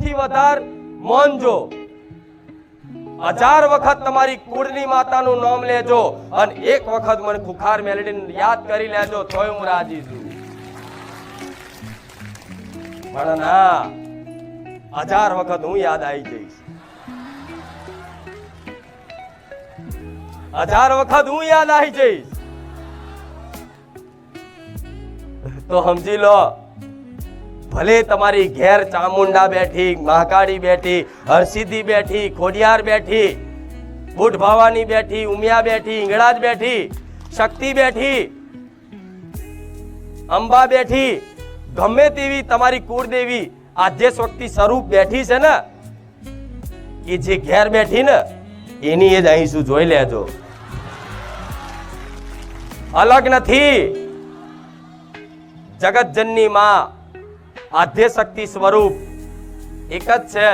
સૌથી વધારે માનજો, 1000 વખત તમારી કુળની માતાનું નામ લેજો અને એક વખત મને ખુખાર મેલડીને યાદ કરી લેજો તોય હું રાજી છું. પણ ના, 1000 વખત હું યાદ આવી જઈશ, 1000 વખત હું યાદ આવી જઈશ. તો સમજી લો, ભલે તમારી ઘેર ચામુંડા બેઠી, મહાકાળી બેઠી, હરસિદ્ધિ બેઠી, ખોડિયાર બેઠી, બુઢ ભવાની બેઠી, ઉમિયા બેઠી, ઈંગળાજ બેઠી, શક્તિ બેઠી, અંબા બેઠી, ગમે તેવી તમારી કુળદેવી આદ્ય શક્તિ સ્વરૂપ બેઠી છે ને, એ જે ઘેર બેઠી ને એની એ જ અહીં શું જોઈ લેજો, અલગ નથી. જગતજનની માં આદ્ય શક્તિ સ્વરૂપ એક જ છે.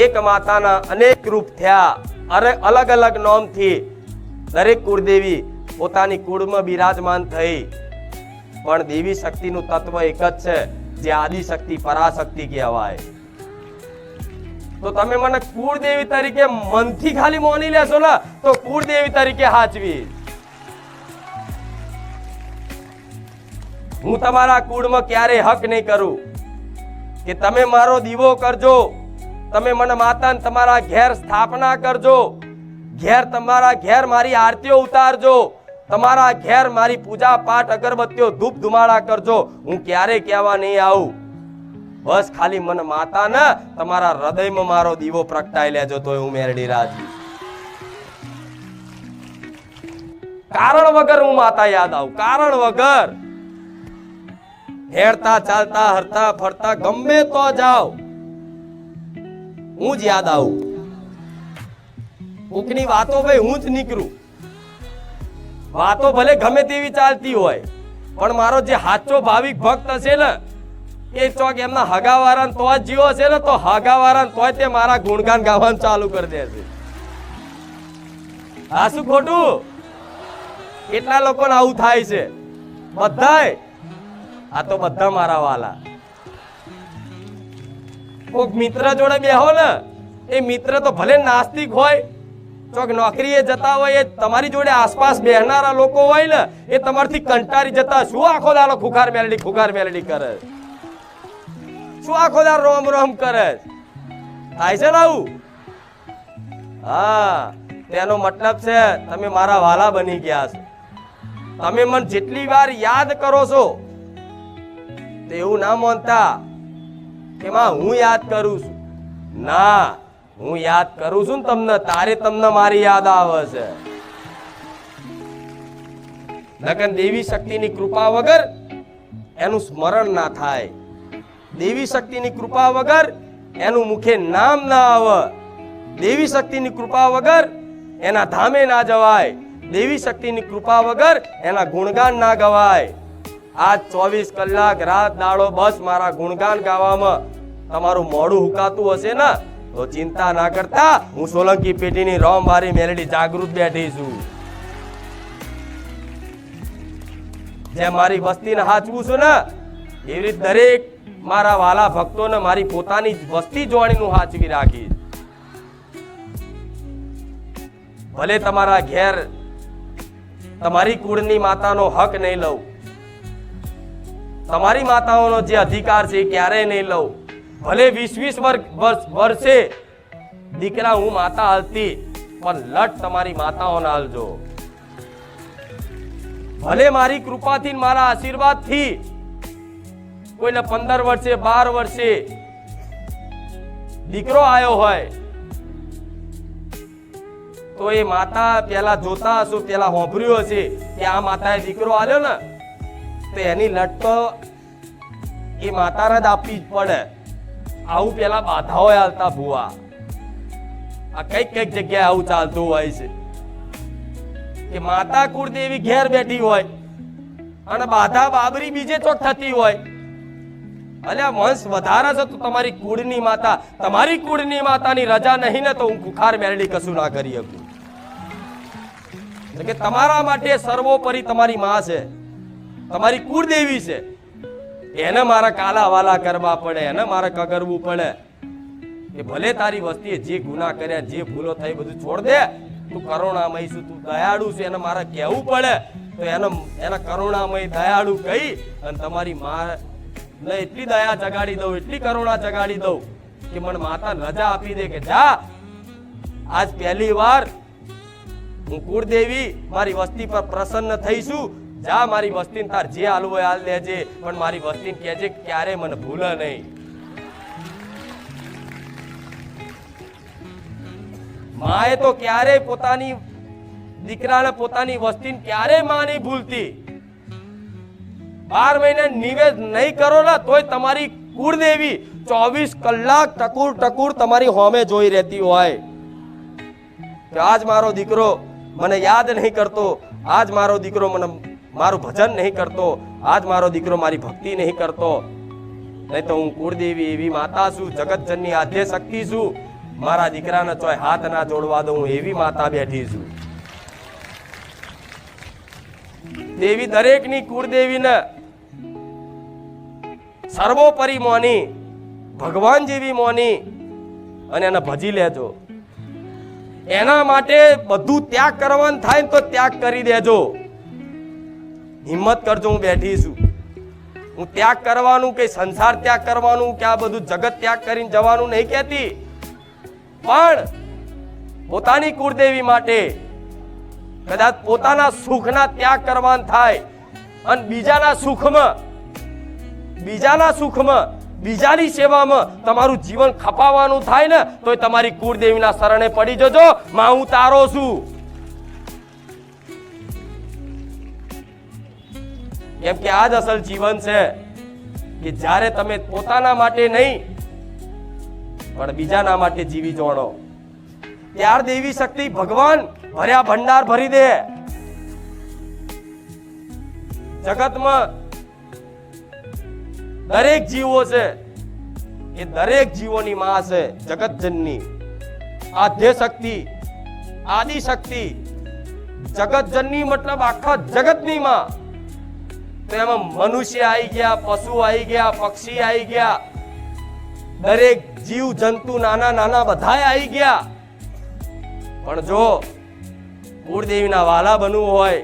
એક માતાના અનેક રૂપ થયા, અરે અલગ અલગ નામથી દરેક કુળદેવી પોતાની કુળમાં બિરાજમાન થઈ, પણ દેવી શક્તિનું તત્વ એક જ છે, જે આદિ શક્તિ પરાશક્તિ કહેવાય. તો તમે મને કુળદેવી તરીકે મનથી ખાલી માની લેશો ને તો કુળદેવી તરીકે હાચવી. હું તમારા કુળમાં ક્યારે હક નહીં કરું કે તમે મારો દીવો કરજો, તમે મને માતાને તમારા ઘેર સ્થાપના કરજો, તમારા ઘેર મારી આરતીઓ ઉતારજો, તમારા ઘેર મારી પૂજા પાઠ અગરબત્તીઓ ધૂપ ધુમાડા કરજો. હું ક્યારે કહેવા નહીં આવું. બસ ખાલી મને માતા ને તમારા હૃદયમાં મારો દીવો પ્રગટાઈ લેજો તો હું મેરડી રાજી. કારણ વગર હું માતા યાદ આવું, કારણ વગર. હેડતા ચાલતા હરતા ફરતા ગમે તો જાઓ, હું જ યાદ આવું. કોકની વાતો ભાઈ હું જ નીકળું. વાતો ભલે ગમે તેવી ચાલતી હોય, પણ મારો જે સાચો ભાવિક ભક્ત હશે ને, એ ચોક એમના હગાવાળા તો જ જીવો છે ને, તો હગાવાળા તોય તે મારા ગુણગાન ગાવાનું ચાલુ કરી દેશે. આ શું ખોટું? કેટલા લોકોને આવું થાય છે? બધાય. આ તો બધા મારા વાલા. કોક મિત્ર જોડે બેહો ને, એ મિત્ર તો ભલે નાસ્તિક હોય, ચોક નોકરીએ જતા હોય, એ તમારી જોડે આસપાસ બેહનારા લોકો હોય ને, એ તમારથી કંટાળી જતા શું આખો દાડો ખુખાર મેલડી કરે, શું આખો દાડો રોમ રોમ કરે. થાય છે ને આવું? હા, તેનો મતલબ છે તમે મારા વાલા બની ગયા છો. તમે મને જેટલી વાર યાદ કરો છો તો એવું ના માનતા કે માં હું યાદ કરું છું. ના, હું યાદ કરું છું ને તમને, તારે તમને મારી યાદ આવે છે. નકર દેવી શક્તિની કૃપા વગર એનું સ્મરણ ના થાય, દેવી શક્તિની કૃપા વગર એનું મુખે નામ ના આવે, દેવી શક્તિની કૃપા વગર એના ધામે ના જવાય, દેવી શક્તિની કૃપા વગર એના ગુણગાન ના ગવાય. આજ 24 કલાક રાત દાડો બસ મારા ગુણગાન ગાવામાં તમારું મોઢું હુકાતું હશે ને, તો ચિંતા ના કરતા, હું સોલંકી પેટીની રોમવારી મેલડી જાગૃત બેઠી છું. જે મારી વસ્તીને હાચવું છું ને, એવી રીતે દરેક મારા વાલા ભક્તોને મારી પોતાની વસ્તી જોડીનું હાચવી રાખી. ભલે તમારા ઘેર તમારી કુળની માતાનો હક નહીં લઉં, તમારી માતાઓનો જે અધિકાર છે એ ક્યારેય નહીં લઉં. ભલે 20 વર્ષે દીકરા હું માતા હાલતી, પણ લટ તમારી માતાઓને હાલજો. ભલે મારી કૃપાથી મારા આશીર્વાદથી કોઈને 15 વર્ષે 12 વર્ષે દીકરો આવ્યો હોય તો એ માતા પેલા જોતા હશો, પેલા હોંભર્યું હશે કે આ માતાએ દીકરો આલ્યો ને, તો એની લટ તો એ માતાને જ આપવી જ પડે. આવું પેલા બાધાઓ હાલતા ભુવા. આ કઈક જગ્યાએ આવું ચાલતું હોય છે કે માતા કુળદેવી ઘેર બેઠી હોય અને બાધા બાબરી બીજે ચોક થતી હોય. અલ્યા વંશ વધારે છે તો તમારી કુળની માતા, તમારી કુળની માતાની રજા નહીં ને તો હું ખુખાર મેલડી કશું ના કરી શકું. કે તમારા માટે સર્વોપરી તમારી માં છે, તમારી કુળદેવી છે, એને મારા કાલા વાલા કરવા પડે, એને મારે કગરવું પડે. કે ભલે તારી વસ્તીએ જે ગુનાહ કર્યા, જે ભૂલો થઈ, બધું છોડ દે, તું કરુણામય છું, તું દયાળુ છે, એને મારે કહેવું પડે તો એના કરુણામય દયાળુ કહી અને તમારી માં ને એટલી દયા જગાડી દઉં, એટલી કરુણા જગાડી દઉં કે મને માતા રજા આપી દે કે જા, આજ પહેલી વાર હું કુળદેવી મારી વસ્તી પર પ્રસન્ન થઈશું, જા મારી વસ્તીને તાર જે હાલવું હોય હાલ લેજે, પણ મારી વસ્તીને કહેજે ક્યારે મને ભૂલે નહીં. માએ તો ક્યારે પોતાની દીકરાને, પોતાની વસ્તીને ક્યારે માં નહીં ભૂલતી. 12 મહિને નિવેદ નહીં કરો ને તોય તમારી કુળદેવી 24 કલાક ટકુર ટકુર તમારી હોમે જોઈ રહેતી હોય કે આજ મારો દીકરો મને યાદ નહીં કરતો, આજ મારો દીકરો મને મારું ભજન નહીં કરતો, આજ મારો દીકરો મારી ભક્તિ નહીં કરતો. નહીં તો હું કુળદેવી એવી માતા છું, જગતજનની આદ્ય શક્તિ છું, મારા દીકરાને ચોય હાથ ના જોડવા દઉં એવી માતા બેઠી છું. દેવી દરેકની કુળદેવીને સર્વોપરી મોની, ભગવાન જેવી મોની અને એને ભજી લેજો. એના માટે બધું ત્યાગ કરવાનું થાય તો ત્યાગ કરી દેજો. હિંમત કરજો, હું બેઠી છું. હું ત્યાગ કરવાનું કે સંસાર ત્યાગ કરવાનું કે આ બધું જગત ત્યાગ કરીને જવાનું નહીં કહેતી, પણ પોતાની કુળદેવી માટે કદાચ પોતાના સુખના ત્યાગ કરવાનું થાય અને બીજાના સુખમાં બીજાની સેવામાં તમારું જીવન ખપાવવાનું થાય ને તો તમારી કુળદેવીના શરણે પડી જજો. માં હું તારો છું. કેમ કે આ જ અસલ જીવન છે કે જ્યારે તમે પોતાના માટે નહીં પણ બીજાના માટે જીવી જોડો, ત્યાર દેવી શક્તિ ભગવાન ભર્યા ભંડાર ભરી દે. જગતમાં દરેક જીવો છે એ દરેક જીવોની માં છે, જગતજનની આદ્ય શક્તિ, આદિ શક્તિ. જગતજનની મતલબ આખા જગતની માં. તો એમાં મનુષ્ય આવી ગયા, પશુ આવી ગયા, પક્ષી આવી ગયા, દરેક જીવ જંતુ નાના નાના બધા આવી ગયા. પણ જો કુળદેવીના વાલા બનવું હોય,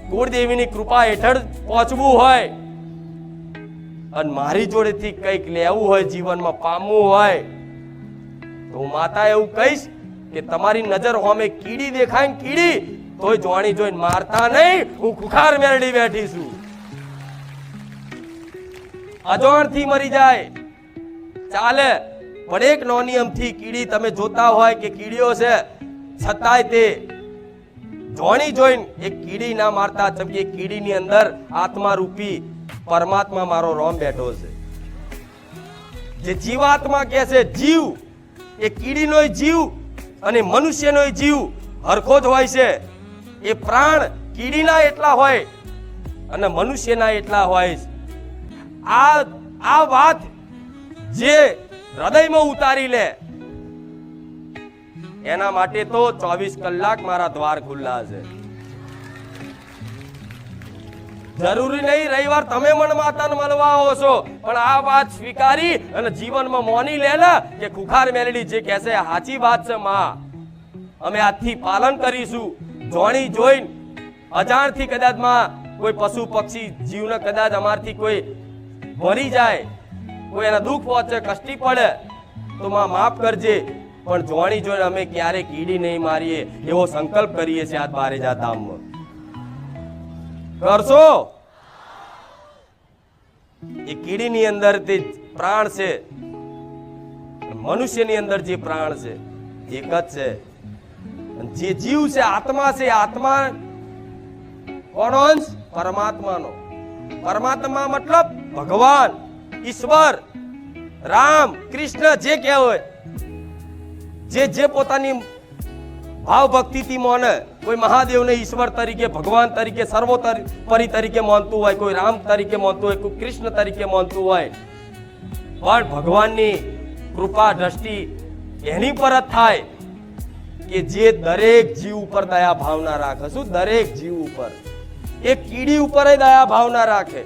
કુળદેવીની કૃપા હેઠળ પહોંચવું હોય અને મારી જોડેથી કંઈક લેવું હોય, જીવનમાં પામવું હોય તો હું માતા એવું કહીશ કે તમારી નજર હોમે કીડી દેખાય ને કીડી તોય જોણી જોઈને મારતા નહીં. હું ખુખાર મેરડી બેઠી છું. અજાણથી મરી જાય ચાલે, પણ એક નોની અમથી કીડી તમે જોતા હોય કે કીડીઓ છે છતાંય તે જોણી જોઈને એક કીડી ના મારતા, જેમ કે કીડીની અંદર આત્મા રૂપી પરમાત્મા મારો રોમ બેઠો છે. જે જીવાત્મા કે છે જીવ, એ કીડીનો જીવ અને મનુષ્યનો જીવ હરખો જ હોય છે. એ પ્રાણ કીડીના એટલા હોય અને મનુષ્યના એટલા હોય. આ વાત જે હૃદયમાં ઉતારી લે એના માટે તો 24 કલાક મારા દ્વાર ખુલ્લા છે. જરૂરી નહીં રવિવાર તમે મન માતાને મળવા આવો છો, પણ આ વાત સ્વીકારી અને જીવનમાં મોની લે ને કે ખુખાર મેલડી જે કહે છે સાચી વાત છે. માં અમે આજથી પાલન કરીશું. જોણી જોઈને અજાણથી કદાચ માં કોઈ પશુ પક્ષી જીવને કદાચ અમારથી કોઈ મરી જાય, કોઈ એના દુઃખ પહોંચે, કષ્ટી પડે તો માં માફ કરજે, પણ જોણી જોઈને અમે ક્યારે કીડી નહીં મારીએ એવો સંકલ્પ કરીએ છીએ. આજ બારેજા ધામમાં કરશો? એ કીડીની અંદર તે પ્રાણ છે, મનુષ્યની અંદર જે પ્રાણ છે એક જ છે. જે જીવ છે આત્મા છે, આત્મા કોનો અંશ? પરમાત્માનો. પરમાત્મા મતલબ ભગવાન, ઈશ્વર, રામ, કૃષ્ણ જે કહેવાય, જે પોતાની ભાવ ભક્તિથી માને. કોઈ મહાદેવને ઈશ્વર તરીકે, ભગવાન તરીકે, સર્વોપરી તરીકે માનતું હોય, કોઈ રામ તરીકે માનતું હોય, કોઈ કૃષ્ણ તરીકે માનતું હોય, પણ ભગવાનની કૃપા દ્રષ્ટિ એની પર જ થાય કે જે દરેક જીવ ઉપર દયા ભાવના રાખે. શું? દરેક જીવ ઉપર. એક કીડી ઉપર દયા ભાવના રાખે.